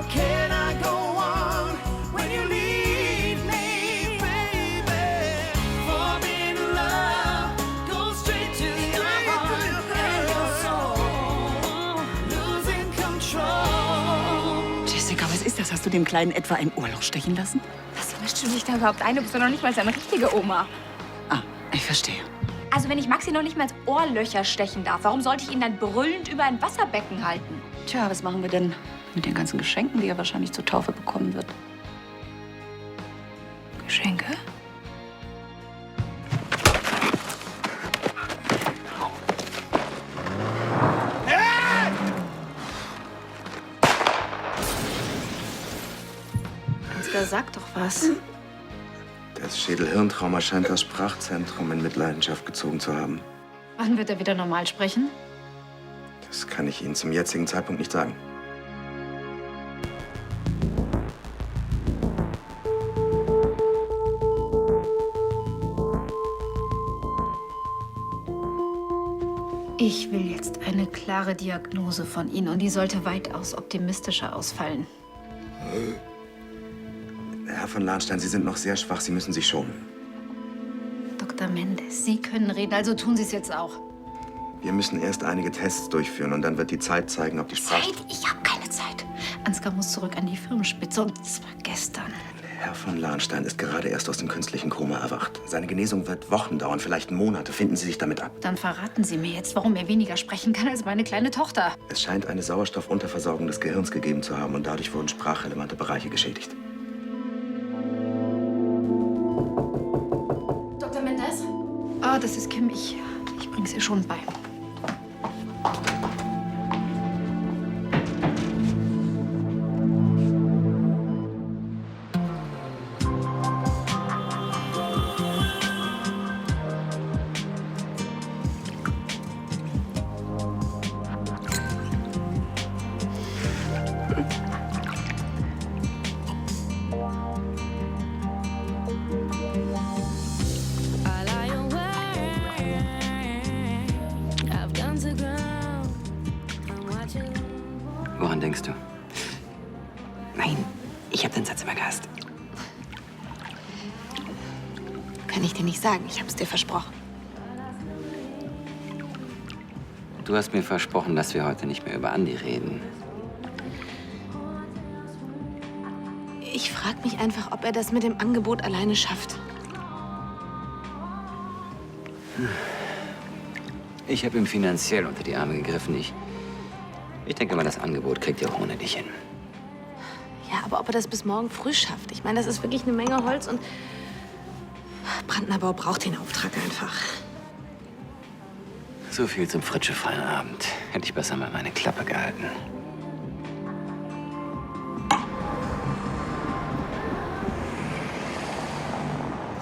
How can I go on when you leave me, baby? Falling in love, go straight to your heart and your soul, losing control. Jessica, was ist das? Hast du dem Kleinen etwa ein Ohrloch stechen lassen? Was mischt du dich da überhaupt ein? Du bist doch noch nicht mal seine richtige Oma. Ah, ich verstehe. Also wenn ich Maxi noch nicht mal ins Ohrlöcher stechen darf, warum sollte ich ihn dann brüllend über ein Wasserbecken halten? Tja, was machen wir denn mit den ganzen Geschenken, die er wahrscheinlich zur Taufe bekommen wird? Geschenke? Ansgar, sag doch was. Das Schädel-Hirntrauma scheint das Sprachzentrum in Mitleidenschaft gezogen zu haben. Wann wird er wieder normal sprechen? Das kann ich Ihnen zum jetzigen Zeitpunkt nicht sagen. Ich will jetzt eine klare Diagnose von Ihnen und die sollte weitaus optimistischer ausfallen. Herr von Lahnstein, Sie sind noch sehr schwach. Sie müssen sich schonen. Dr. Mendes, Sie können reden, also tun Sie es jetzt auch. Wir müssen erst einige Tests durchführen und dann wird die Zeit zeigen, ob die Sprache... Zeit? Ich habe keine Zeit. Ansgar muss zurück an die Firmenspitze und zwar gestern. Herr von Lahnstein ist gerade erst aus dem künstlichen Koma erwacht. Seine Genesung wird Wochen dauern, vielleicht Monate. Finden Sie sich damit ab. Dann verraten Sie mir jetzt, warum er weniger sprechen kann als meine kleine Tochter. Es scheint eine Sauerstoffunterversorgung des Gehirns gegeben zu haben und dadurch wurden sprachrelevante Bereiche geschädigt. Dr. Mendes? Ah, das ist Kim. Ich bring's ihr schon bei. Woran denkst du? Nein, ich habe den Satz immer gehasst. Kann ich dir nicht sagen. Ich hab's dir versprochen. Du hast mir versprochen, dass wir heute nicht mehr über Andi reden. Ich frag mich einfach, ob er das mit dem Angebot alleine schafft. Ich habe ihm finanziell unter die Arme gegriffen. Ich denke mal, das Angebot kriegt er auch ohne dich hin. Ja, aber ob er das bis morgen früh schafft? Ich meine, das ist wirklich eine Menge Holz und Brandnerbau braucht den Auftrag einfach. So viel zum fritsche-freien Abend. Hätte ich besser mal meine Klappe gehalten.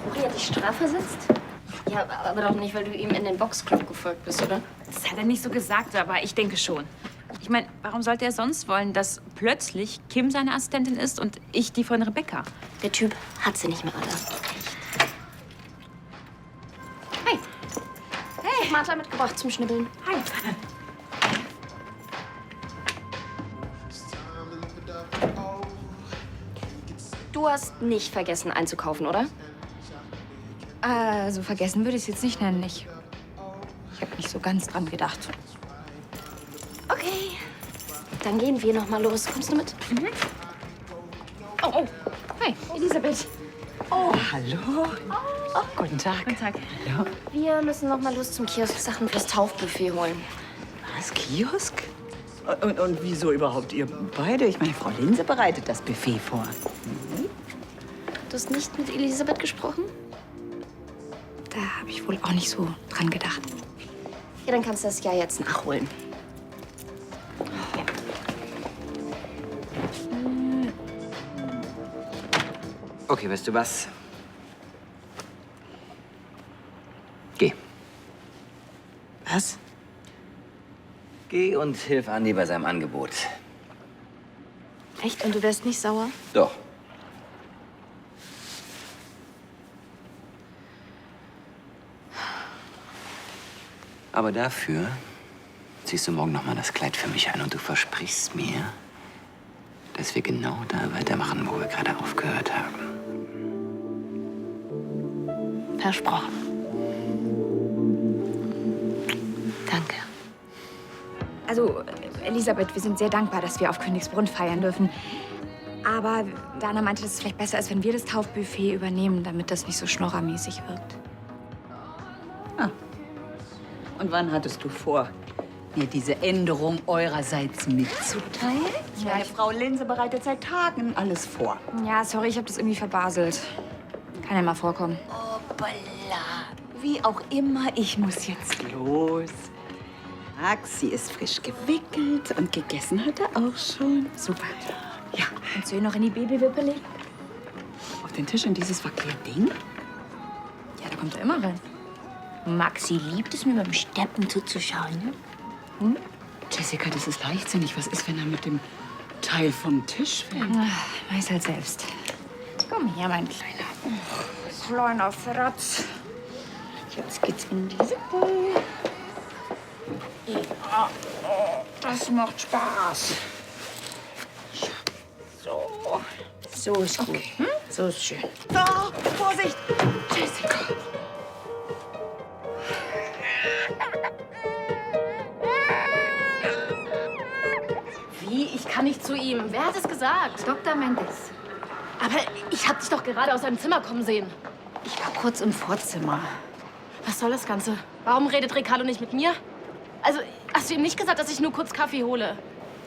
Uri hat dich strafversetzt? Ja, aber doch nicht, weil du ihm in den Boxclub gefolgt bist, oder? Das hat er nicht so gesagt, aber ich denke schon. Ich meine, warum sollte er sonst wollen, dass plötzlich Kim seine Assistentin ist und ich die von Rebecca? Der Typ hat sie nicht mehr alle. Hey. Hey. Ich hab Martha mitgebracht zum Schnibbeln. Hi. Du hast nicht vergessen einzukaufen, oder? Also vergessen würde ich es jetzt nicht nennen. Ich habe nicht so ganz dran gedacht. Okay. Dann gehen wir noch mal los. Kommst du mit? Oh, oh. Hey, Elisabeth. Hallo. Oh, guten Tag. Guten Tag. Hallo. Wir müssen noch mal los zum Kiosk Sachen fürs Taufbuffet holen. Was, Kiosk? Und wieso überhaupt ihr beide? Ich meine, Frau Linse bereitet das Buffet vor. Du hast nicht mit Elisabeth gesprochen? Da habe ich wohl auch nicht so dran gedacht. Ja, dann kannst du das ja jetzt nachholen. Okay, weißt du was? Geh. Was? Geh und hilf Andi bei seinem Angebot. Echt? Und du wärst nicht sauer? Doch. Aber dafür ziehst du morgen noch mal das Kleid für mich an und du versprichst mir, dass wir genau da weitermachen, wo wir gerade aufgehört haben. Versprochen. Danke. Also, Elisabeth, wir sind sehr dankbar, dass wir auf Königsbrunn feiern dürfen. Aber Dana meinte, dass es vielleicht besser ist, wenn wir das Taufbuffet übernehmen, damit das nicht so schnorrermäßig wirkt. Und wann hattest du vor, mir diese Änderung eurerseits mitzuteilen? Meine Frau Linse bereitet seit Tagen alles vor. Ja, sorry, ich habe das irgendwie verbaselt. Kann ja mal vorkommen. Hoppala. Wie auch immer, ich muss jetzt los. Maxi ist frisch gewickelt und gegessen hat er auch schon. Super. Ja, Kannst du ihn noch in die Babywippe legen? auf den Tisch in dieses wackele Ding. Ja, da kommt er immer rein. Maxi liebt es, mir beim Steppen zuzuschauen, ne? Jessica, das ist leichtsinnig. Was ist, wenn er mit dem Teil vom Tisch fällt? Ach, weiß halt selbst. Komm her, mein Kleiner. Kleiner Fratz. Jetzt geht's in die Suppe. Ja, oh, das macht Spaß. So. So ist gut. So ist schön. Da, Vorsicht! Jessica. Wie? Ich kann nicht zu ihm. Wer hat es gesagt? Dr. Mendes, Aber ich hab dich doch gerade aus seinem Zimmer kommen sehen. ich war kurz im Vorzimmer. Was soll das Ganze? Warum redet Ricardo nicht mit mir? Also, hast du ihm nicht gesagt, dass ich nur kurz Kaffee hole?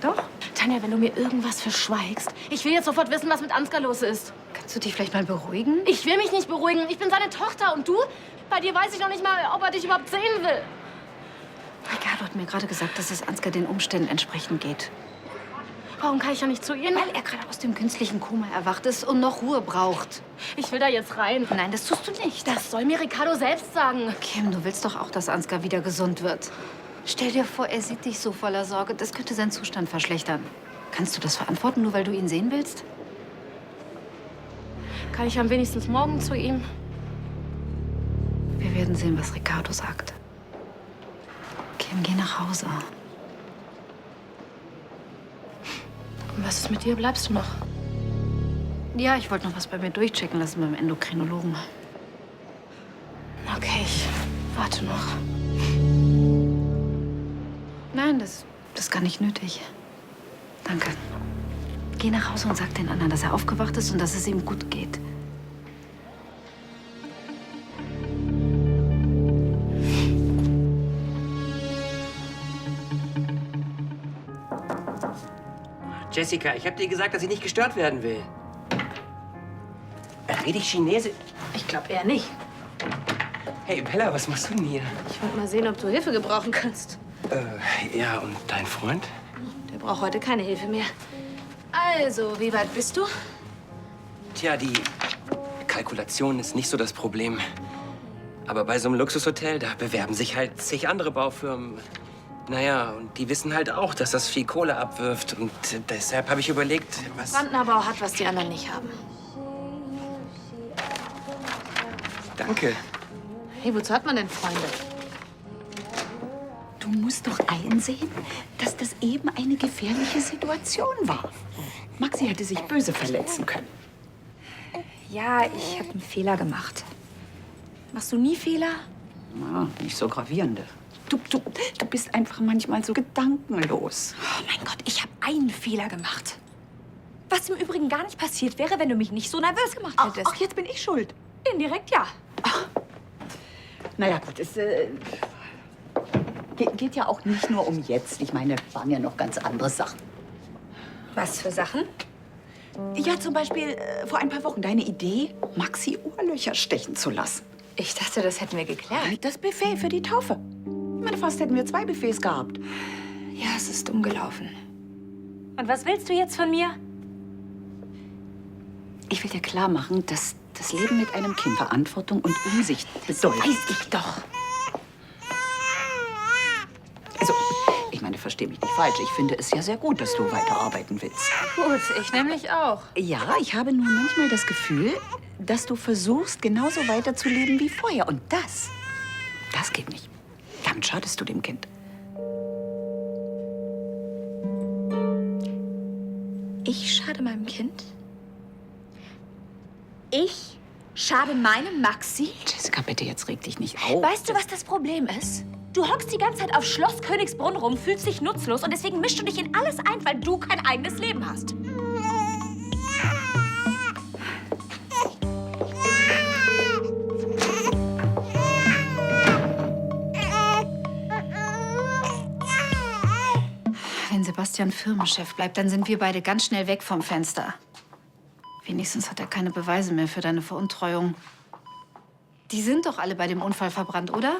Doch? Tanja, wenn du mir irgendwas verschweigst. Ich will jetzt sofort wissen, was mit Ansgar los ist. Kannst du dich vielleicht mal beruhigen? Ich will mich nicht beruhigen. Ich bin seine Tochter. Und du? Bei dir weiß ich noch nicht mal, ob er dich überhaupt sehen will. Ricardo hat mir gerade gesagt, dass es Ansgar den Umständen entsprechend geht. Warum kann ich ja nicht zu ihm? Weil er gerade aus dem künstlichen Koma erwacht ist und noch Ruhe braucht. Ich will da jetzt rein. Nein, das tust du nicht. Das soll mir Ricardo selbst sagen. Kim, du willst doch auch, dass Ansgar wieder gesund wird. Stell dir vor, er sieht dich so voller Sorge. Das könnte seinen Zustand verschlechtern. Kannst du das verantworten, nur weil du ihn sehen willst? Kann ich am wenigstens morgen zu ihm? Wir werden sehen, was Ricardo sagt. Kim, geh nach Hause. Und was ist mit dir? Bleibst du noch? Ja, ich wollte noch was bei mir durchchecken lassen beim Endokrinologen. Okay, ich warte noch. Nein, das ist gar nicht nötig. Danke. Geh nach Hause und sag den anderen, dass er aufgewacht ist und dass es ihm gut geht. Jessica, ich hab dir gesagt, dass ich nicht gestört werden will. Rede ich Chinesisch? Ich glaube eher nicht. Hey, Bella, was machst du denn hier? Ich wollte mal sehen, ob du Hilfe gebrauchen kannst. Ja, und dein Freund? Der braucht heute keine Hilfe mehr. Also, wie weit bist du? Tja, die Kalkulation ist nicht so das Problem. Aber bei so einem Luxushotel, da bewerben sich halt zig andere Baufirmen. Naja, und die wissen halt auch, dass das viel Kohle abwirft. Und deshalb habe ich überlegt, was... Brandnerbau hat, was die anderen nicht haben. Danke. Hey, wozu hat man denn Freunde? Du musst doch einsehen, dass das eben eine gefährliche Situation war. Maxi hätte sich böse verletzen können. Ja, ich habe einen Fehler gemacht. Machst du nie Fehler? Na, nicht so gravierende. Du bist einfach manchmal so gedankenlos. Oh mein Gott, ich habe einen Fehler gemacht. Was im Übrigen gar nicht passiert wäre, wenn du mich nicht so nervös gemacht hättest. Ach, jetzt bin ich schuld. Indirekt ja. Naja, gut, es geht ja auch nicht nur um jetzt. Ich meine, waren ja noch ganz andere Sachen. Was für Sachen? Ja, zum Beispiel vor ein paar Wochen deine Idee, Maxi Ohrlöcher stechen zu lassen. Ich dachte, das hätten wir geklärt. Das Buffet für die Taufe. Ich meine, fast hätten wir 2 Buffets gehabt. Ja, es ist dumm gelaufen. Und was willst du jetzt von mir? Ich will dir klar machen, dass das Leben mit einem Kind Verantwortung und Umsicht bedeutet. Weiß ich doch. Also, ich meine, versteh mich nicht falsch. Ich finde es ja sehr gut, dass du weiterarbeiten willst. Gut, ich nämlich auch. Ja, ich habe nur manchmal das Gefühl, dass du versuchst, genauso weiterzuleben wie vorher. Und das geht nicht. Damit schadest du dem Kind. Ich schade meinem Kind? Ich schade meinem Maxi? Jessica, bitte, jetzt reg dich nicht auf. Weißt du, was das Problem ist? Du hockst die ganze Zeit auf Schloss Königsbrunn rum, fühlst dich nutzlos und deswegen mischst du dich in alles ein, weil du kein eigenes Leben hast. Wenn Sebastian Firmenchef bleibt, dann sind wir beide ganz schnell weg vom Fenster. Wenigstens hat er keine Beweise mehr für deine Veruntreuung. Die sind doch alle bei dem Unfall verbrannt, oder?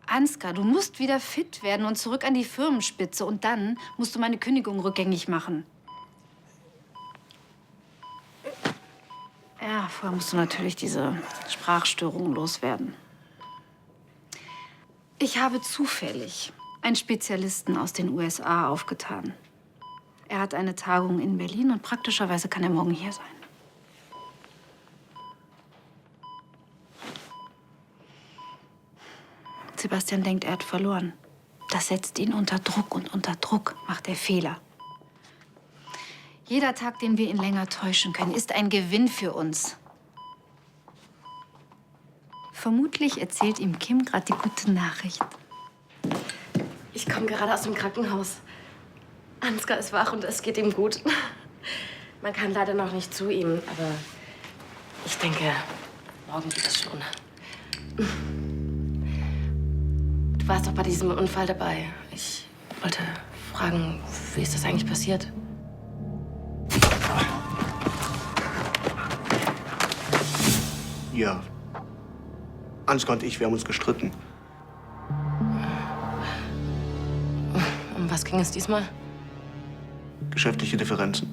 Ansgar, du musst wieder fit werden und zurück an die Firmenspitze. Und dann musst du meine Kündigung rückgängig machen. Ja, vorher musst du natürlich diese Sprachstörungen loswerden. Ich habe zufällig einen Spezialisten aus den USA aufgetan. Er hat eine Tagung in Berlin und praktischerweise kann er morgen hier sein. Sebastian denkt, er hat verloren. Das setzt ihn unter Druck und unter Druck macht er Fehler. Jeder Tag, den wir ihn länger täuschen können, ist ein Gewinn für uns. Vermutlich erzählt ihm Kim gerade die gute Nachricht. Ich komme gerade aus dem Krankenhaus. Ansgar ist wach und es geht ihm gut. Man kann leider noch nicht zu ihm, aber ich denke, morgen geht es schon. Du warst doch bei diesem Unfall dabei. Ich wollte fragen, wie ist das eigentlich passiert? Ja. Ansgar und ich, wir haben uns gestritten. Um was ging es diesmal? Geschäftliche Differenzen.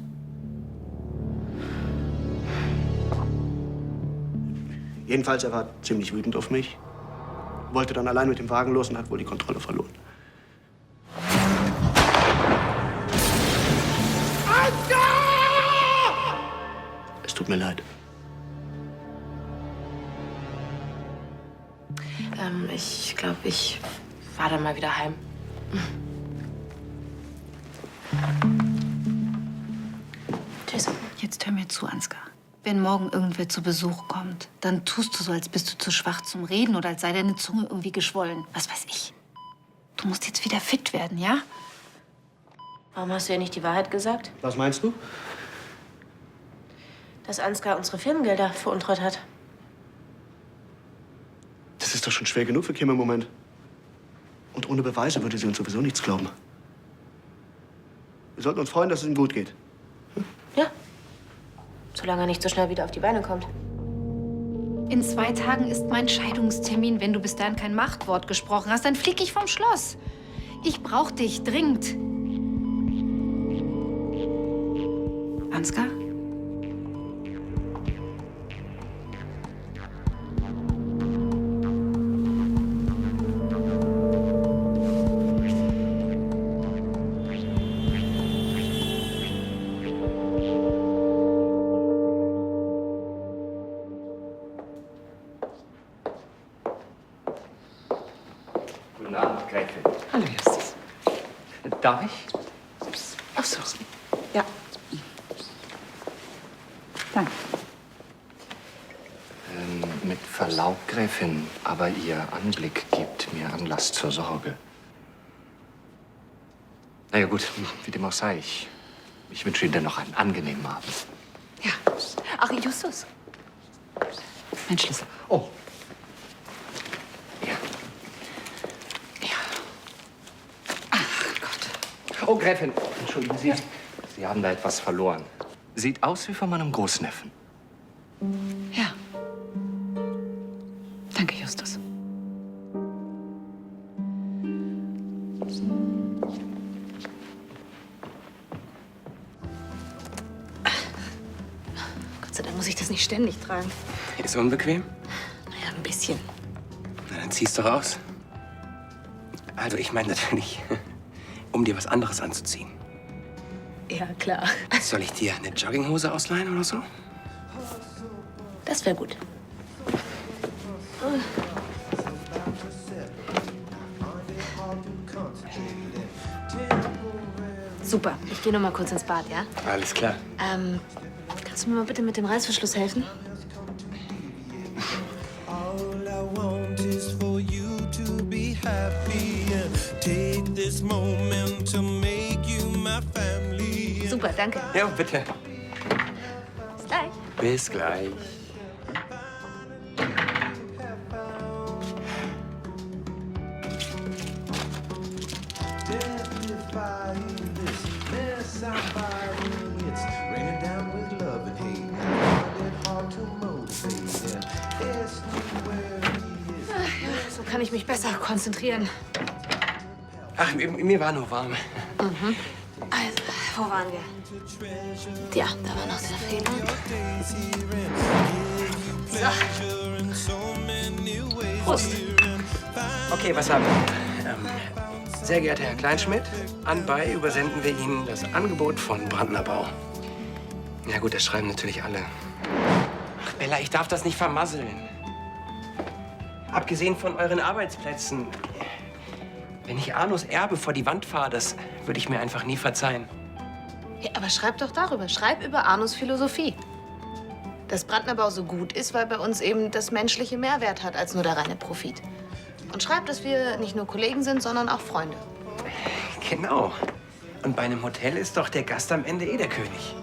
Jedenfalls, er war ziemlich wütend auf mich. Wollte dann allein mit dem Wagen los und hat wohl die Kontrolle verloren. Ansgar! Es tut mir leid. Ich glaube, ich fahre dann mal wieder heim. Tschüss. Jetzt hör mir zu, Ansgar. Wenn morgen irgendwer zu Besuch kommt, dann tust du so, als bist du zu schwach zum Reden oder als sei deine Zunge irgendwie geschwollen. Was weiß ich. Du musst jetzt wieder fit werden, ja? Warum hast du ihr nicht die Wahrheit gesagt? Was meinst du? Dass Ansgar unsere Firmengelder veruntreut hat. Das ist doch schon schwer genug für Kim im Moment. Und ohne Beweise würde sie uns sowieso nichts glauben. Wir sollten uns freuen, dass es ihm gut geht. Ja. Solange er nicht so schnell wieder auf die Beine kommt. In 2 Tagen ist mein Scheidungstermin. Wenn du bis dahin kein Machtwort gesprochen hast, dann flieg ich vom Schloss. Ich brauch dich dringend. Ansgar? Guten Abend, Gräfin. Hallo, Justus. Darf ich? Ach so. Ja. Danke. Mit Verlaub, Gräfin, aber Ihr Anblick gibt mir Anlass zur Sorge. Na ja, gut, wie dem auch sei, ich wünsche Ihnen dennoch einen angenehmen Abend. Ja. Ach, Justus. Mein Schlüssel. Oh. Oh, Gräfin, entschuldigen Sie. Sie haben da etwas verloren. Sieht aus wie von meinem Großneffen. Ja. Danke, Justus. Gott sei Dank muss ich das nicht ständig tragen. Ist unbequem? Naja, ein bisschen. Na, dann zieh's doch aus. Also, ich meine natürlich, um dir was anderes anzuziehen. Ja, klar. Soll ich dir eine Jogginghose ausleihen oder so? Das wäre gut. Super. Ich gehe noch mal kurz ins Bad, ja? Alles klar. Kannst du mir mal bitte mit dem Reißverschluss helfen? All I want is for you to be happy and take this moment to make you my family. Super, danke. Ja, bitte. Bis gleich. Bis gleich. It's raining down with love and hate. Find it hard to motivate and ask me where he is. So kann ich mich besser konzentrieren. Ach, mir war nur warm. Also, wo waren wir? Ja, da war noch der Fehler. So. Prost. Okay, was haben wir? Sehr geehrter Herr Kleinschmidt, anbei übersenden wir Ihnen das Angebot von Brandner Bau. Ja gut, das schreiben natürlich alle. Ach, Bella, ich darf das nicht vermasseln. Abgesehen von euren Arbeitsplätzen. Wenn ich Arnos Erbe vor die Wand fahre, das würde ich mir einfach nie verzeihen. Ja, aber schreib doch darüber. Schreib über Arnos Philosophie. Dass Brandner Bau so gut ist, weil bei uns eben das menschliche Mehrwert hat als nur der reine Profit. Und schreib, dass wir nicht nur Kollegen sind, sondern auch Freunde. Genau. Und bei einem Hotel ist doch der Gast am Ende eh der König.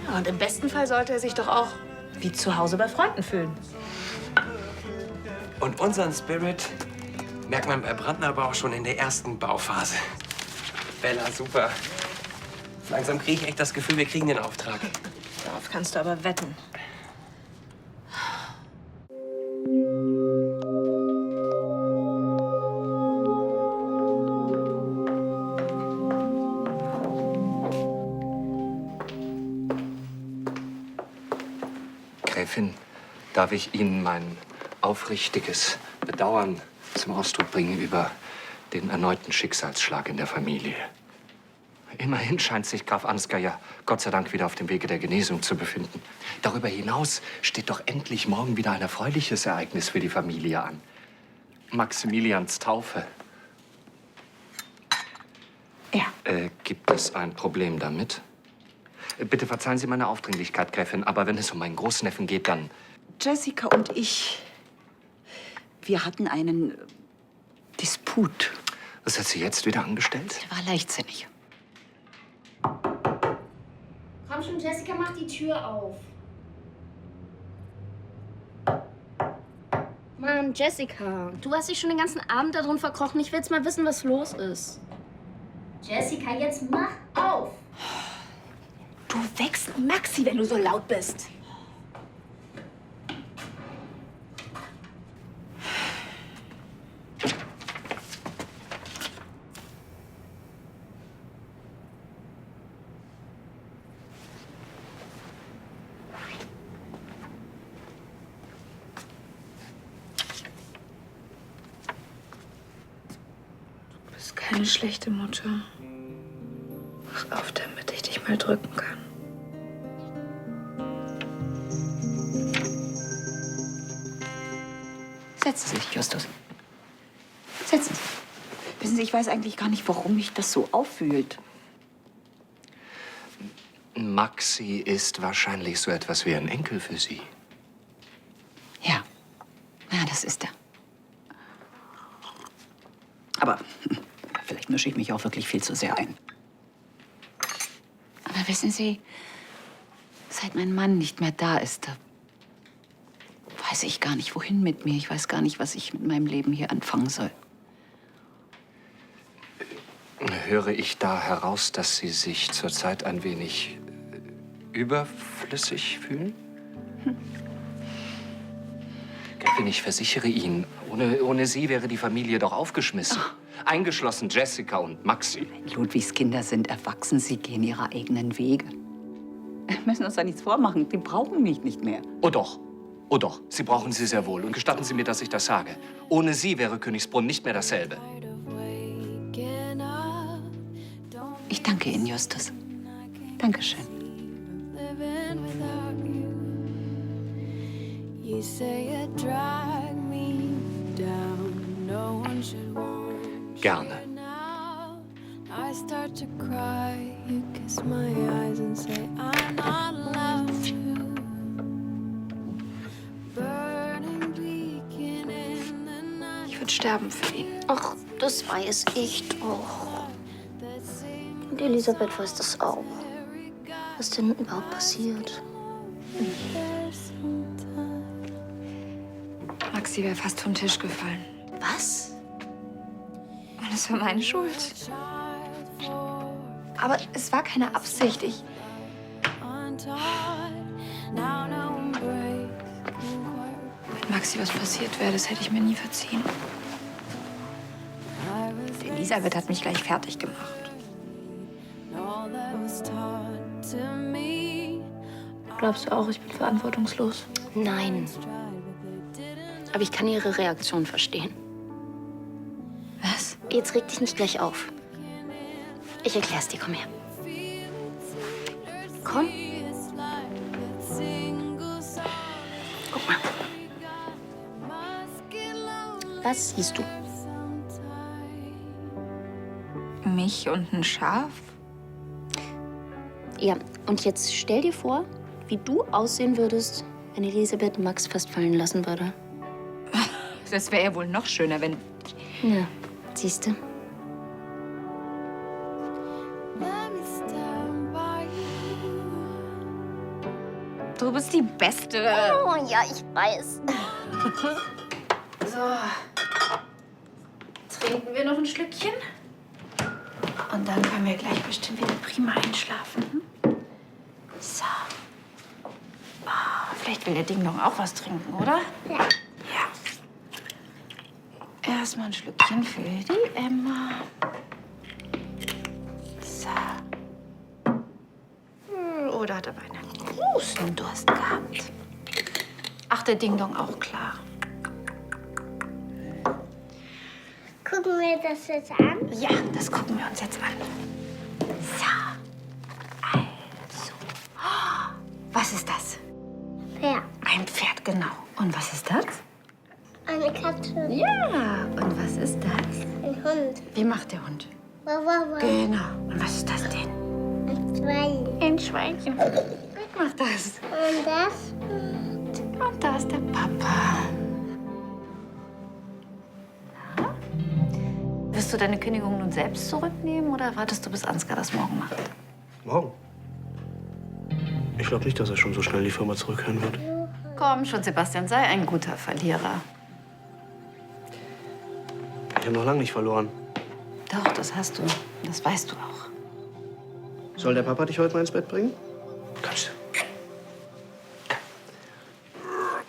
Ja, und im besten Fall sollte er sich doch auch wie zu Hause bei Freunden fühlen. Und unseren Spirit merkt man bei Brandner Bau schon in der ersten Bauphase. Bella, super. Langsam kriege ich echt das Gefühl, wir kriegen den Auftrag. Darauf kannst du aber wetten. Gräfin, darf ich Ihnen mein aufrichtiges Bedauern zum Ausdruck bringen über den erneuten Schicksalsschlag in der Familie. Immerhin scheint sich Graf Ansgar ja Gott sei Dank wieder auf dem Wege der Genesung zu befinden. Darüber hinaus steht doch endlich morgen wieder ein erfreuliches Ereignis für die Familie an. Maximilians Taufe. Ja. Gibt es ein Problem damit? Bitte verzeihen Sie meine Aufdringlichkeit, Gräfin, aber wenn es um meinen Großneffen geht, dann... Jessica und ich, wir hatten einen Disput. Was hat sie jetzt wieder angestellt? Der war leichtsinnig. Komm schon, Jessica, mach die Tür auf. Mann, Jessica, du hast dich schon den ganzen Abend da drin verkrochen. Ich will jetzt mal wissen, was los ist. Jessica, jetzt mach auf! Du wächst Maxi, wenn du so laut bist. Du bist keine schlechte Mutter. Mach auf, damit ich dich mal drücken kann. Setzen Sie sich, Justus. Setzen Sie. Wissen Sie, ich weiß eigentlich gar nicht, warum mich das so auffühlt. Maxi ist wahrscheinlich so etwas wie ein Enkel für Sie. Ja, das ist er. Aber vielleicht mische ich mich auch wirklich viel zu sehr ein. Aber wissen Sie, seit mein Mann nicht mehr da ist, da weiß ich gar nicht, wohin mit mir. Ich weiß gar nicht, was ich mit meinem Leben hier anfangen soll. Höre ich da heraus, dass Sie sich zurzeit ein wenig überflüssig fühlen? Gräfin, ich versichere Ihnen, ohne Sie wäre die Familie doch aufgeschmissen. Eingeschlossen Jessica und Maxi. Ludwigs Kinder sind erwachsen, sie gehen ihre eigenen Wege. Wir müssen uns da nichts vormachen, die brauchen mich nicht mehr. Oh doch. Oh doch, Sie brauchen sie sehr wohl. Und gestatten Sie mir, dass ich das sage. Ohne Sie wäre Königsbrunn nicht mehr dasselbe. Ich danke Ihnen, Justus. Dankeschön. Gerne. I start to cry. You kiss my eyes and say I'm not allowed to. Burning beacon in the night. Ich würde sterben für ihn. Ach, das weiß ich doch. Und Elisabeth weiß das auch. Was denn überhaupt passiert? Maxi wäre fast vom Tisch gefallen. Was? Und es war meine Schuld. Aber es war keine Absicht. Wenn Maxi was passiert wäre, das hätte ich mir nie verziehen. Elisabeth hat mich gleich fertig gemacht. Glaubst du auch, ich bin verantwortungslos? Nein. Aber ich kann ihre Reaktion verstehen. Was? Jetzt reg dich nicht gleich auf. Ich erklär's dir, komm her. Komm. Guck mal. Was siehst du? Mich und ein Schaf? Ja, und jetzt stell dir vor, wie du aussehen würdest, wenn Elisabeth Max fast fallen lassen würde. Das wäre ja wohl noch schöner, wenn... Ja, siehst du? Du bist die Beste. Oh ja, ich weiß. So. Trinken wir noch ein Schlückchen? Und dann können wir gleich bestimmt wieder prima einschlafen. Hm? So. Oh, vielleicht will der Ding Dong auch was trinken, oder? Ja. Ja. Erstmal ein Schlückchen für die Emma. So. Oder hat er einen großen Durst gehabt? Ach, der Ding Dong auch klar. Gucken wir das jetzt an? Ja, das gucken wir uns jetzt an. So. Also. Oh, was ist das? Ja. Ein Pferd, genau. Und was ist das? Eine Katze. Ja. Und was ist das? Ein Hund. Wie macht der Hund? Wawa. Genau. Und was ist das denn? Ein Schwein. Ein Schweinchen. Wie macht das? Und das? Und da ist der Papa. Ja. Wirst du deine Kündigung nun selbst zurücknehmen oder wartest du, bis Ansgar das morgen macht? Morgen? Ich glaube nicht, dass er schon so schnell die Firma zurückkehren wird. Komm schon, Sebastian, sei ein guter Verlierer. Ich habe noch lange nicht verloren. Doch, das hast du. Das weißt du auch. Soll der Papa dich heute mal ins Bett bringen? Kannst du.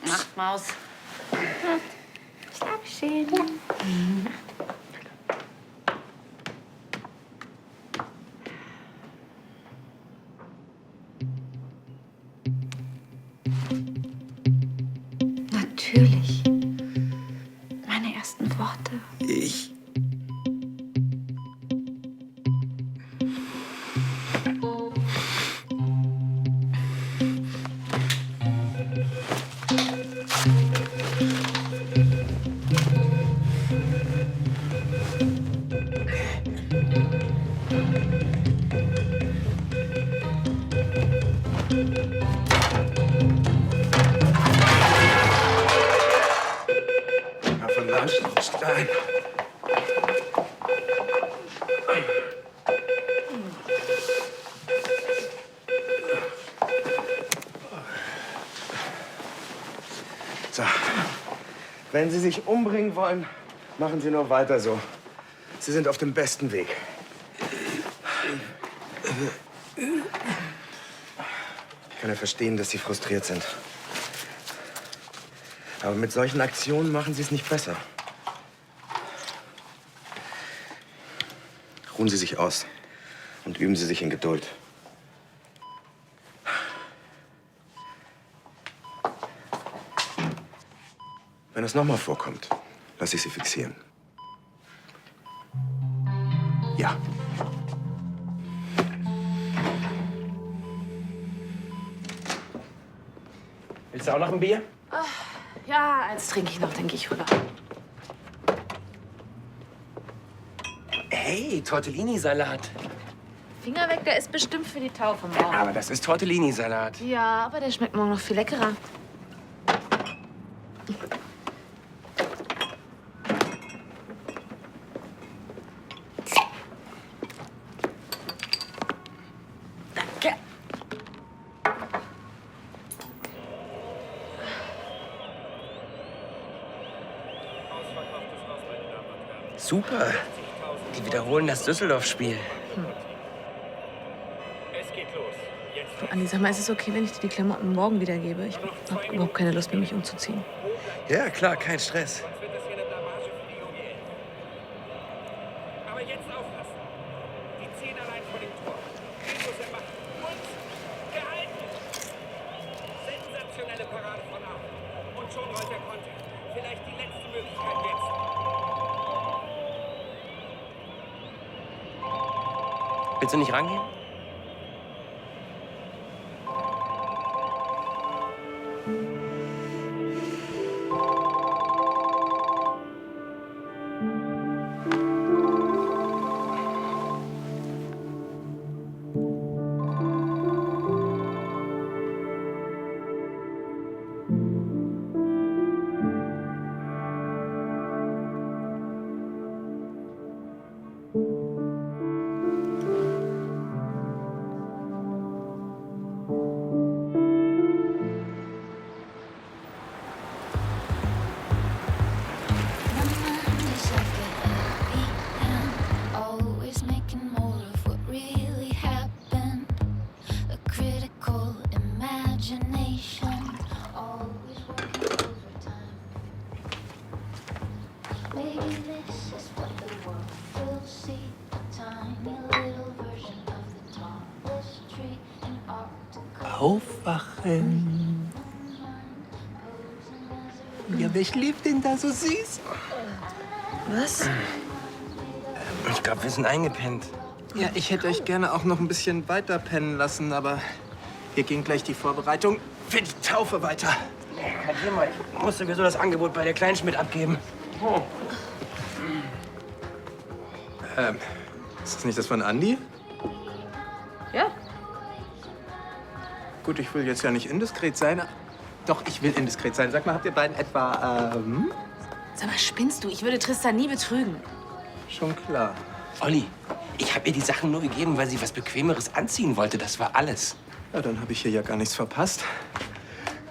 Nacht, Maus. Schlaf schön. Natürlich. Meine ersten Worte. Ich. Von Landstraßstein. So. Wenn Sie sich umbringen wollen, machen Sie nur weiter so. Sie sind auf dem besten Weg. Ich kann ja verstehen, dass Sie frustriert sind. Aber mit solchen Aktionen machen Sie es nicht besser. Ruhen Sie sich aus und üben Sie sich in Geduld. Wenn es nochmal vorkommt, lasse ich Sie fixieren. Ja. Willst du auch noch ein Bier? Ja, eins trinke ich noch, denke ich, rüber. Hey, Hey, Tortellini-Salat. Finger weg, der ist bestimmt für die Taufe morgen. Aber das ist Tortellini-Salat. Ja, aber der schmeckt morgen noch viel leckerer. Danke. Super. Die wiederholen das Düsseldorf-Spiel. Du, Andi, sag mal, ist es okay, wenn ich dir die Klamotten morgen wiedergebe? Ich hab überhaupt keine Lust mehr, mich umzuziehen. Ja, klar, kein Stress. Aber jetzt aufpassen. Die 10 allein vor dem Tor. Jesus, er macht und gehalten. Sensationelle Parade von Aachen. Und schon rollt der Konter. Vielleicht die letzte Möglichkeit jetzt. Willst du nicht rangehen? Always making more of what really happened. A critical imagination. Always working overtime. Maybe this is what the world will see. A tiny little version of the tallest tree in Arctica. Aufwachen. Ja, wer schläft denn da so süß? Was? Ich glaube, wir sind eingepennt. Ja, ich hätte euch gerne auch noch ein bisschen weiter pennen lassen, aber hier ging gleich die Vorbereitung für die Taufe weiter. Kein Thema, ich muss sowieso das Angebot bei der Kleinschmidt abgeben. Oh. Ist das nicht das von Andi? Ja. Gut, ich will jetzt ja nicht indiskret sein. Doch, ich will indiskret sein. Sag mal, habt ihr beiden etwa, Sag mal, spinnst du? Ich würde Tristan nie betrügen. Schon klar. Olli, ich habe ihr die Sachen nur gegeben, weil sie was Bequemeres anziehen wollte. Das war alles. Ja, dann habe ich hier ja gar nichts verpasst.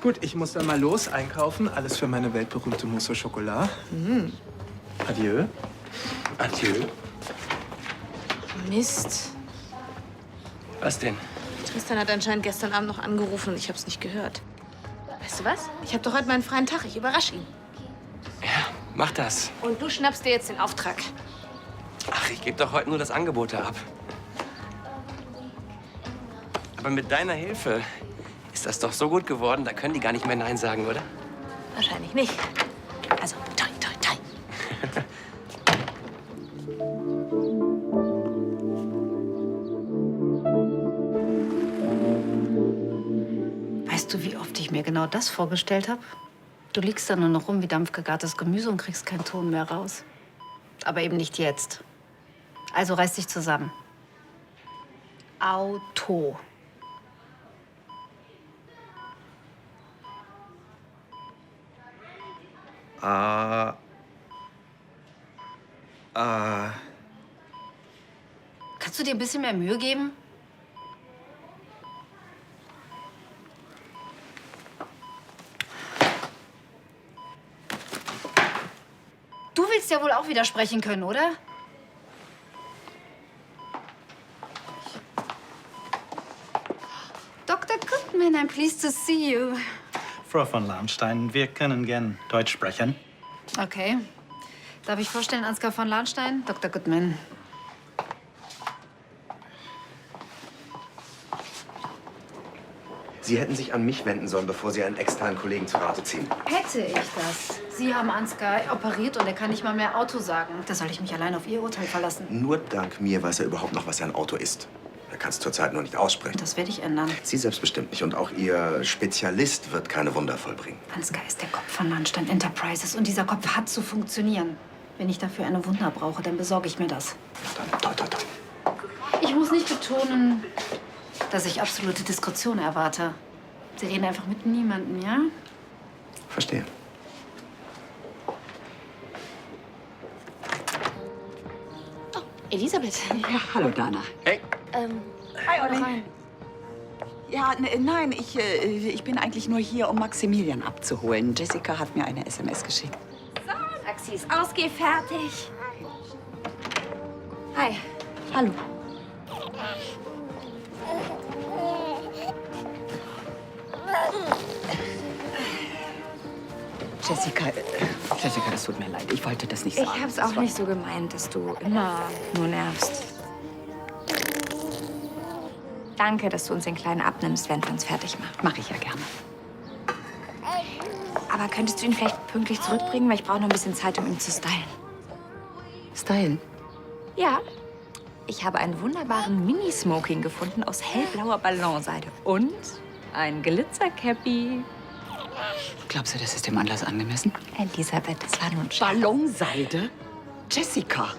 Gut, ich muss dann mal los einkaufen. Alles für meine weltberühmte Mousse au Chocolat. Adieu. Adieu. Mist. Was denn? Tristan hat anscheinend gestern Abend noch angerufen und ich hab's nicht gehört. Weißt du was? Ich hab doch heute meinen freien Tag. Ich überrasche ihn. Mach das. Und du schnappst dir jetzt den Auftrag. Ach, ich gebe doch heute nur das Angebot da ab. Aber mit deiner Hilfe ist das doch so gut geworden, da können die gar nicht mehr Nein sagen, oder? Wahrscheinlich nicht. Also, toi, toi, toi. Weißt du, wie oft ich mir genau das vorgestellt habe? Du liegst da nur noch rum wie dampfgegartes Gemüse und kriegst keinen Ton mehr raus. Aber eben nicht jetzt. Also reiß dich zusammen. Auto. Kannst du dir ein bisschen mehr Mühe geben? Du willst ja wohl auch widersprechen können, oder? Dr. Goodman, I'm pleased to see you. Frau von Lahnstein, wir können gern Deutsch sprechen. Okay. Darf ich vorstellen, Ansgar von Lahnstein, Dr. Goodman. Sie hätten sich an mich wenden sollen, bevor Sie einen externen Kollegen zu Rate ziehen. Hätte ich das. Sie haben Ansgar operiert und er kann nicht mal mehr Auto sagen. Da soll ich mich allein auf Ihr Urteil verlassen. Nur dank mir weiß er überhaupt noch, was ein Auto ist. Er kann es zurzeit nur nicht aussprechen. Das werde ich ändern. Sie selbst bestimmt nicht. Und auch Ihr Spezialist wird keine Wunder vollbringen. Ansgar ist der Kopf von Lahnstein Enterprises und dieser Kopf hat zu funktionieren. Wenn ich dafür eine Wunder brauche, dann besorge ich mir das. Dann, toi, toi, toi. Ich muss nicht betonen, dass ich absolute Diskretion erwarte. Sie reden einfach mit niemandem, ja? Verstehe. Elisabeth. Ja, hallo, Dana. Hey. Hi, Olli. Ja, nein, ich bin eigentlich nur hier, um Maximilian abzuholen. Jessica hat mir eine SMS geschickt. Taxi ist ausgehfertigt. Hi. Hallo. Jessica, das tut mir leid. Ich wollte das nicht sagen. Ich hab's auch nicht so gemeint, dass du immer nur nervst. Danke, dass du uns den Kleinen abnimmst, wenn wir uns fertig machen. Mache ich ja gerne. Aber könntest du ihn vielleicht pünktlich zurückbringen? Weil ich brauche noch ein bisschen Zeit, um ihn zu stylen. Stylen? Ja. Ich habe einen wunderbaren Mini-Smoking gefunden aus hellblauer Ballonseide. Und ein Glitzer-Cappy. Glaubst du, das ist dem Anlass angemessen? Elisabeth, das war nur ein Scherz. Ballonseide? Jessica.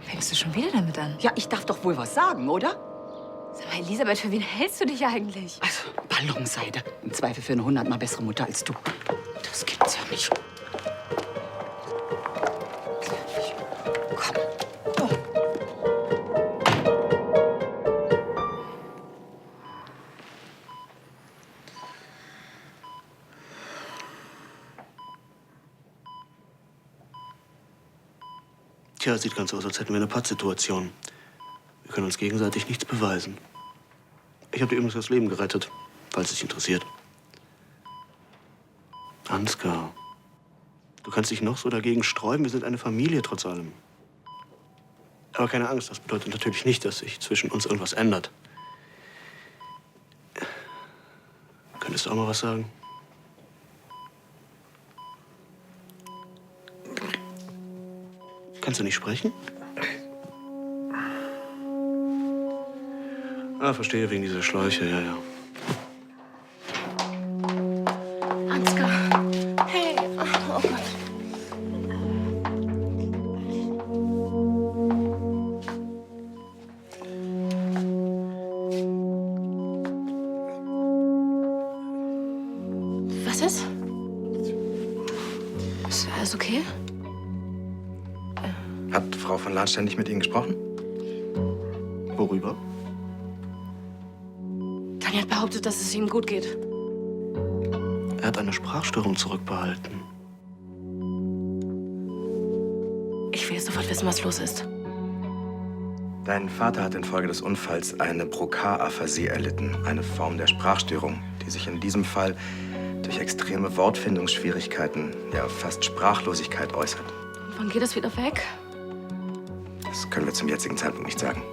Fängst du schon wieder damit an? Ja, ich darf doch wohl was sagen, oder? Sag mal, Elisabeth, für wen hältst du dich eigentlich? Also, Ballonseide. Im Zweifel für eine 100-mal bessere Mutter als du. Das gibt's ja nicht. Komm. Oh. Tja, sieht ganz aus, als hätten wir eine Pattsituation. Wir können uns gegenseitig nichts beweisen. Ich habe dir übrigens das Leben gerettet, falls es dich interessiert. Ansgar, du kannst dich noch so dagegen sträuben. Wir sind eine Familie, trotz allem. Aber keine Angst, das bedeutet natürlich nicht, dass sich zwischen uns irgendwas ändert. Könntest du auch mal was sagen? Kannst du nicht sprechen? Ah, verstehe, wegen dieser Schläuche, ja, ja. Ansgar. Hey. Oh Gott. Was ist? Ist alles okay? Hat Frau von Lahnstein nicht mit Ihnen gesprochen? Worüber? Tanja hat behauptet, dass es ihm gut geht. Er hat eine Sprachstörung zurückbehalten. Ich will jetzt sofort wissen, was los ist. Dein Vater hat infolge des Unfalls eine Broca-Aphasie erlitten, eine Form der Sprachstörung, die sich in diesem Fall durch extreme Wortfindungsschwierigkeiten, ja fast Sprachlosigkeit äußert. Und wann geht es wieder weg? Das können wir zum jetzigen Zeitpunkt nicht sagen.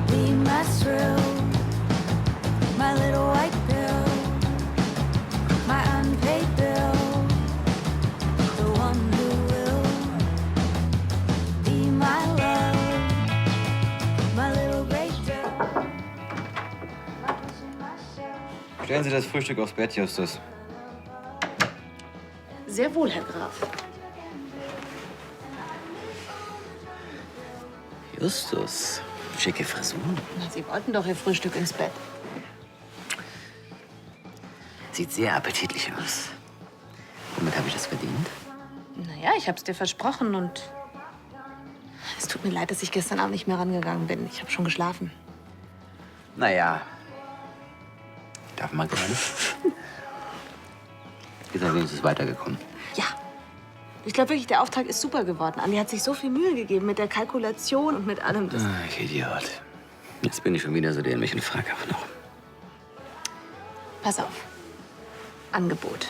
Be my thrill, my little white pill, my unpaid bill, the one who will be my love, my little great girl. Stellen Sie das Frühstück aufs Bett, Justus. Sehr wohl, Herr Graf. Justus, schicke Frisur. Na, Sie wollten doch Ihr Frühstück ins Bett. Sieht sehr appetitlich aus. Womit habe ich das verdient? Naja, ich hab's dir versprochen und es tut mir leid, dass ich gestern Abend nicht mehr rangegangen bin. Ich habe schon geschlafen. Naja. Darf man gerade? Ist er wenigstens weitergekommen? Ja. Ich glaube wirklich, der Auftrag ist super geworden. Andi hat sich so viel Mühe gegeben mit der Kalkulation und mit allem. Das Ach, Idiot. Jetzt bin ich schon wieder so dämlich und frage auch noch. Pass auf. Angebot.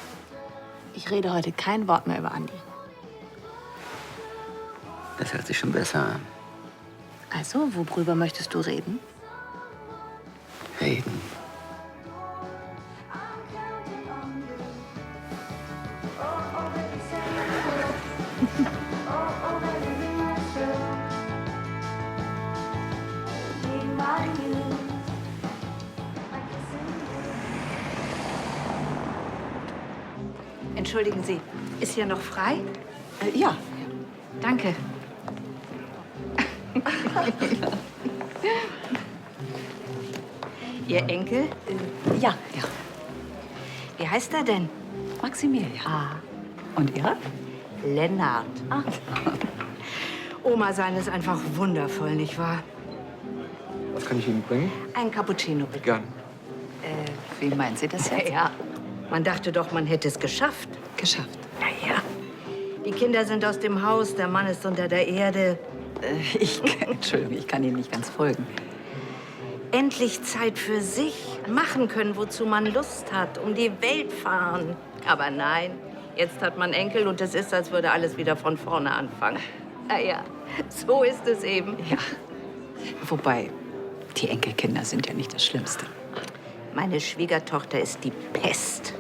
Ich rede heute kein Wort mehr über Andi. Das hört sich schon besser an. Also, worüber möchtest du reden? Reden. Entschuldigen Sie, ist hier noch frei? Ja. Danke. Ihr Enkel? Ja. Wie heißt er denn? Maximilian. Ah. Und Ihrer? Lennart. Oma sein ist einfach wundervoll, nicht wahr? Was kann ich Ihnen bringen? Ein Cappuccino, bitte. Gern. Wie meinen Sie das jetzt? Ja, man dachte doch, man hätte es geschafft. Geschafft. Na ja. Die Kinder sind aus dem Haus, der Mann ist unter der Erde. Entschuldigung, ich kann Ihnen nicht ganz folgen. Endlich Zeit für sich. Machen können, wozu man Lust hat. Um die Welt fahren. Aber nein, jetzt hat man Enkel und es ist, als würde alles wieder von vorne anfangen. Na ja, so ist es eben. Ja. Wobei, die Enkelkinder sind ja nicht das Schlimmste. Meine Schwiegertochter ist die Pest.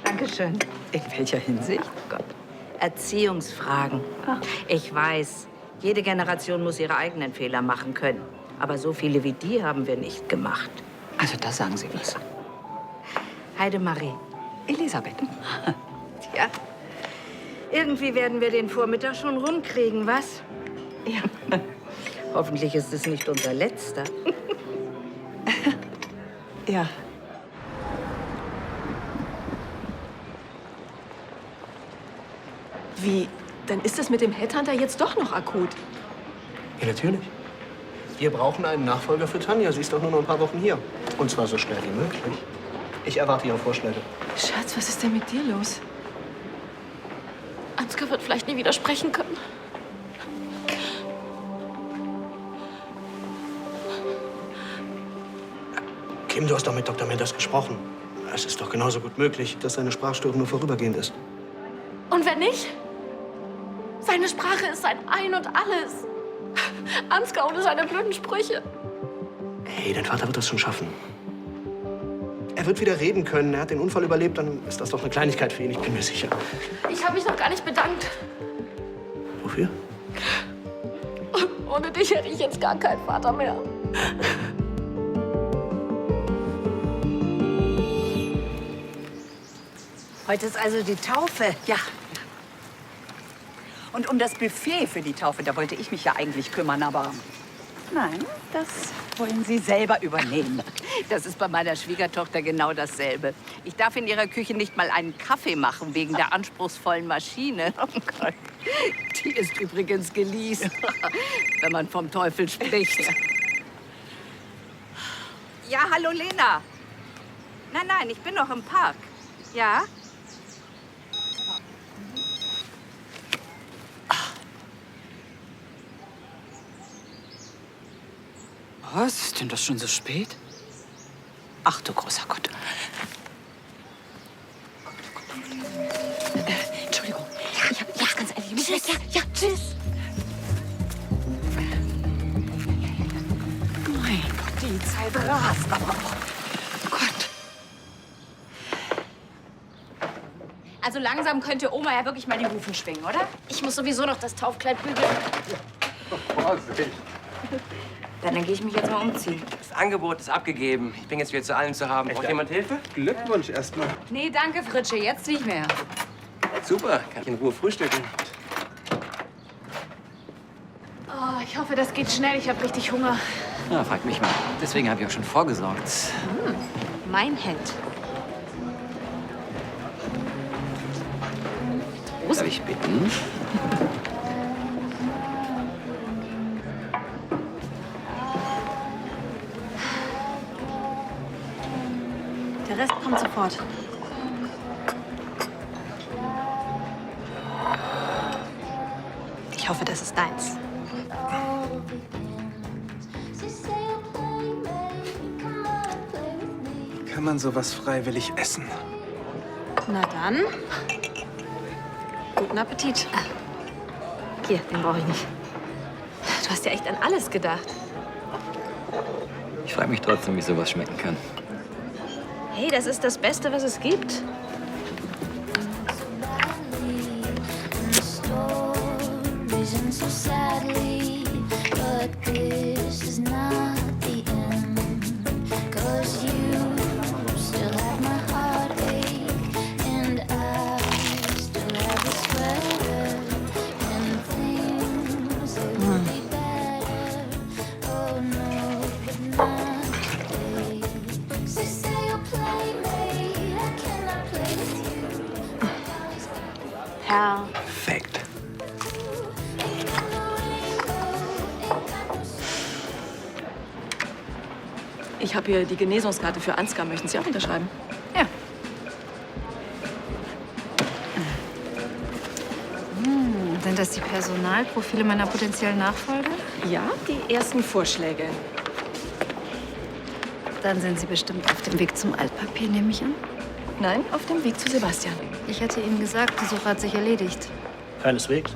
Dankeschön. In welcher Hinsicht? Gott. Erziehungsfragen. Ich weiß, jede Generation muss ihre eigenen Fehler machen können. Aber so viele wie die haben wir nicht gemacht. Also, da sagen Sie was. Heidemarie. Elisabeth. Tja, irgendwie werden wir den Vormittag schon rumkriegen, was? Ja. Hoffentlich ist es nicht unser letzter. Ja. Wie? Dann ist es mit dem Headhunter jetzt doch noch akut. Ja, natürlich. Wir brauchen einen Nachfolger für Tanja. Sie ist doch nur noch ein paar Wochen hier. Und zwar so schnell wie möglich. Ich erwarte Ihre Vorschläge. Schatz, was ist denn mit dir los? Ansgar wird vielleicht nie widersprechen können. Kim, du hast doch mit Dr. Menders gesprochen. Es ist doch genauso gut möglich, dass seine Sprachstörung nur vorübergehend ist. Und wenn nicht? Seine Sprache ist sein Ein und Alles. Ansgar ohne seine blöden Sprüche. Hey, dein Vater wird das schon schaffen. Er wird wieder reden können. Er hat den Unfall überlebt. Dann ist das doch eine Kleinigkeit für ihn. Ich bin mir sicher. Ich habe mich noch gar nicht bedankt. Wofür? Ohne dich hätte ich jetzt gar keinen Vater mehr. Heute ist also die Taufe. Ja. Und um das Buffet für die Taufe, da wollte ich mich ja eigentlich kümmern, aber nein, das wollen Sie selber übernehmen. Das ist bei meiner Schwiegertochter genau dasselbe. Ich darf in ihrer Küche nicht mal einen Kaffee machen, wegen der anspruchsvollen Maschine. Oh Gott. Die ist übrigens geleast, wenn man vom Teufel spricht. Ja, hallo Lena. Nein, ich bin noch im Park. Ja? Was? Ist denn das schon so spät? Ach du großer Gott. Entschuldigung. Ich hab jetzt ganz ehrlich. Tschüss. Ja, tschüss. Mein Gott, die Zeit rast aber auch. Gott. Also langsam könnte Oma ja wirklich mal die Hufen schwingen, oder? Ich muss sowieso noch das Taufkleid bügeln. Vorsicht. Dann gehe ich mich jetzt mal umziehen. Das Angebot ist abgegeben. Ich bin jetzt wieder zu allen zu haben. Braucht jemand Hilfe? Glückwunsch erstmal. Nee, danke, Fritsche. Jetzt nicht mehr. Super, kann ich in Ruhe frühstücken. Oh, ich hoffe, das geht schnell. Ich habe richtig Hunger. Na, frag mich mal. Deswegen habe ich auch schon vorgesorgt. Mein Hemd. Darf ich bitten? Der Rest kommt sofort. Ich hoffe, das ist deins. Kann man sowas freiwillig essen? Na dann. Guten Appetit. Hier, den brauche ich nicht. Du hast ja echt an alles gedacht. Ich frage mich trotzdem, wie sowas schmecken kann. Hey, das ist das Beste, was es gibt. Reason so sadly, but this is not the end. 'Cause you still have my heart. Perfekt. Ich habe hier die Genesungskarte für Ansgar. Möchten Sie auch unterschreiben? Ja. Sind das die Personalprofile meiner potenziellen Nachfolger? Ja, die ersten Vorschläge. Dann sind Sie bestimmt auf dem Weg zum Altpapier, nehme ich an? Nein, auf dem Weg zu Sebastian. Ich hatte Ihnen gesagt, die Suche hat sich erledigt. Keineswegs.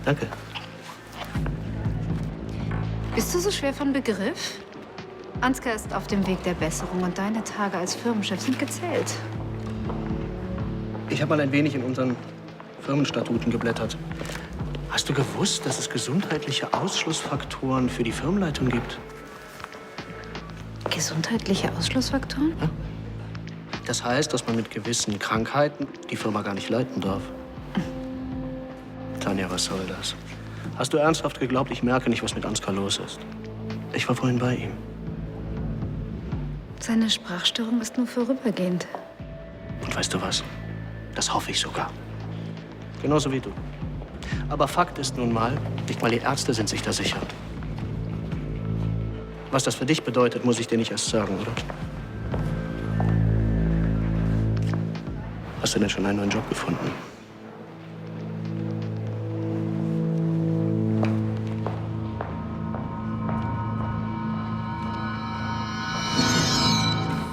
Danke. Bist du so schwer von Begriff? Ansgar ist auf dem Weg der Besserung und deine Tage als Firmenchef sind gezählt. Ich habe mal ein wenig in unseren Firmenstatuten geblättert. Hast du gewusst, dass es gesundheitliche Ausschlussfaktoren für die Firmenleitung gibt? Gesundheitliche Ausschlussfaktoren? Ja. Das heißt, dass man mit gewissen Krankheiten die Firma gar nicht leiten darf. Tanja, was soll das? Hast du ernsthaft geglaubt, ich merke nicht, was mit Ansgar los ist? Ich war vorhin bei ihm. Seine Sprachstörung ist nur vorübergehend. Und weißt du was? Das hoffe ich sogar. Genauso wie du. Aber Fakt ist nun mal, nicht mal die Ärzte sind sich da sicher. Was das für dich bedeutet, muss ich dir nicht erst sagen, oder? Hast du denn schon einen neuen Job gefunden?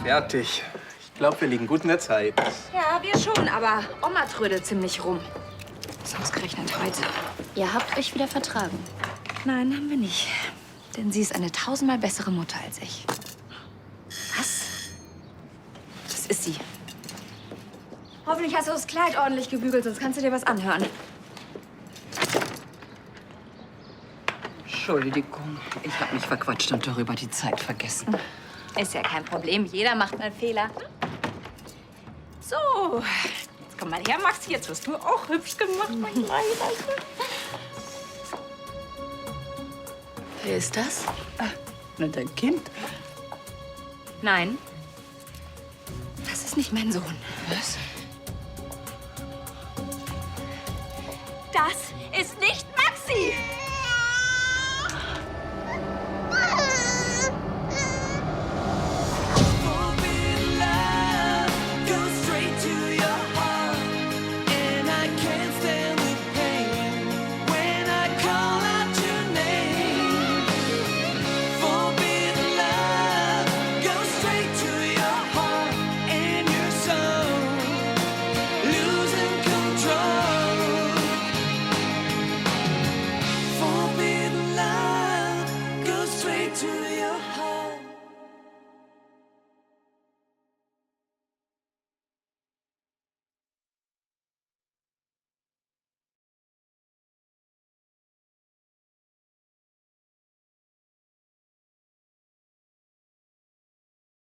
Fertig. Ich glaube, wir liegen gut in der Zeit. Ja, wir schon, aber Oma trödelt ziemlich rum. Ist ausgerechnet heute. Ihr habt euch wieder vertragen. Nein, haben wir nicht. Denn sie ist eine tausendmal bessere Mutter als ich. Was? Das ist sie. Hoffentlich hast du das Kleid ordentlich gebügelt, sonst kannst du dir was anhören. Entschuldigung, ich habe mich verquatscht und darüber die Zeit vergessen. Ist ja kein Problem. Jeder macht mal Fehler. So, jetzt komm mal her, Maxi. Jetzt wirst du auch hübsch gemacht, mein Kleiner. Wer ist das? Na, dein Kind. Nein, das ist nicht mein Sohn. Was? Das ist nicht Maxi!